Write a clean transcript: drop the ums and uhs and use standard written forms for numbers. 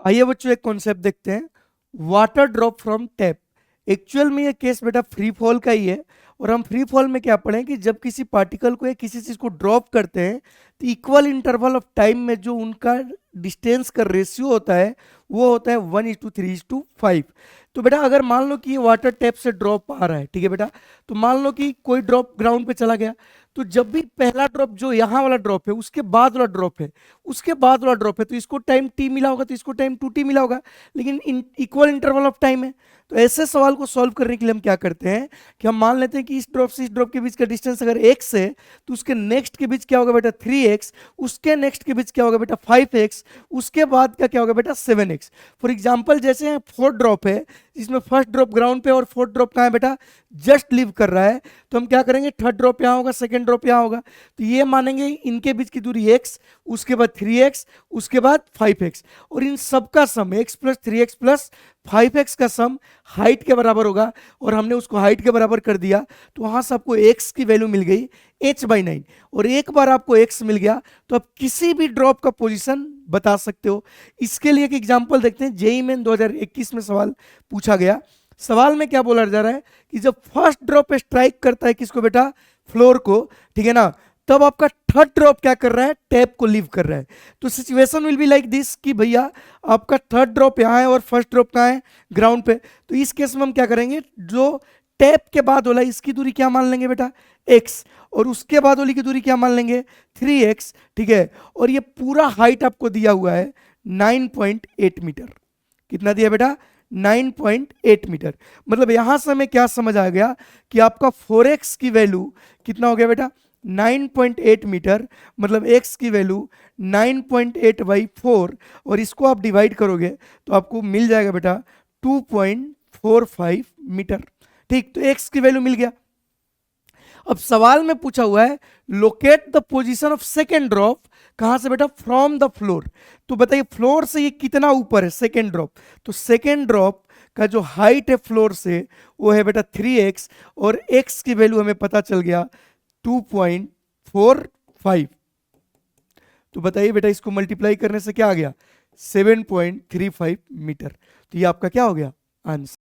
आइए बच्चों एक कॉन्सेप्ट देखते हैं, water drop from tap. Actual में ये केस बेटा फ्री फॉल का ही है। और हम फ्री फॉल में क्या पढ़ें कि जब किसी पार्टिकल को या किसी चीज को ड्रॉप करते हैं तो इक्वल इंटरवल ऑफ टाइम में जो उनका डिस्टेंस का रेशियो होता है वो होता है 1:3:5। तो बेटा अगर मान लो कि ये वाटर टैप से ड्रॉप आ रहा है, ठीक है बेटा, तो मान लो कि कोई ड्रॉप ग्राउंड पे चला गया, तो जब भी पहला ड्रॉप जो यहाँ वाला ड्रॉप है उसके बाद वाला ड्रॉप है, उसके बाद वाला ड्रॉप है, तो इसको टाइम टी मिला होगा, तो इसको टाइम 2t मिला होगा, लेकिन इक्वल इंटरवल ऑफ टाइम है। तो ऐसे सवाल को सॉल्व करने के लिए हम क्या करते हैं कि हम मान लेते हैं कि इस ड्रॉप से इस ड्रॉप के बीच का डिस्टेंस अगर x है तो उसके नेक्स्ट के बीच क्या होगा बेटा 3x, उसके नेक्स्ट के बीच क्या होगा बेटा 5x, उसके बाद का क्या होगा बेटा 7x। फॉर एग्जाम्पल जैसे यहाँ फोर्थ ड्रॉप है जिसमें फर्स्ट ड्रॉप ग्राउंड पे और फोर्थ ड्रॉप कहाँ है बेटा जस्ट लीव कर रहा है, तो हम क्या करेंगे थर्ड ड्रॉप यहाँ होगा, सेकेंड ड्रॉप यहाँ होगा, तो ये मानेंगे इनके बीच की दूरी x, उसके बाद 3x, उसके बाद 5x, और इन सब का सम x plus 3x plus 5x का सम हाइट के बराबर होगा। और हमने उसको हाइट के बराबर कर दिया तो वहां से आपको x की वैल्यू मिल गई h/9। और एक बार आपको x मिल गया तो आप किसी भी ड्रॉप का पोजीशन बता सकते हो। इसके लिए एक एग्जांपल देखते हैं, जेईई मेन 2021 में सवाल पूछा गया। सवाल में क्या बोला जा रहा है कि जब फर्स्ट ड्रॉप स्ट्राइक करता है किसको बेटा फ्लोर को, ठीक है ना, तब आपका थर्ड ड्रॉप क्या कर रहा है टैप को लीव कर रहा है। तो situation will be like this कि भैया आपका थर्ड ड्रॉप यहाँ है और फर्स्ट ड्रॉप कहाँ है ग्राउंड पे। तो इस केस में हम क्या करेंगे, जो टैप के बाद वाला इसकी दूरी क्या मान लेंगे बेटा x, और उसके बाद वाली की दूरी क्या मान लेंगे 3x, ठीक है। और ये पूरा हाइट आपको दिया हुआ है 9.8 मीटर। कितना दिया बेटा 9.8 मीटर। मतलब यहां से हमें क्या समझ आ गया कि आपका 4x की वैल्यू कितना हो गया बेटा 9.8 मीटर, मतलब x की वैल्यू 9.8/4, और इसको आप डिवाइड करोगे तो आपको मिल जाएगा बेटा 2.45 मीटर। ठीक, तो x की वैल्यू मिल गया। अब सवाल में पूछा हुआ है locate the position of second drop, कहां से बेटा फ्रॉम द फ्लोर। तो बताइए फ्लोर से ये कितना ऊपर है सेकेंड ड्रॉप, तो सेकेंड ड्रॉप का जो हाइट है फ्लोर से वो है बेटा 3x, और x की वैल्यू हमें पता चल गया 2.45। तो बताइए बेटा इसको मल्टीप्लाई करने से क्या आ गया 7.35 मीटर। तो ये आपका क्या हो गया आंसर।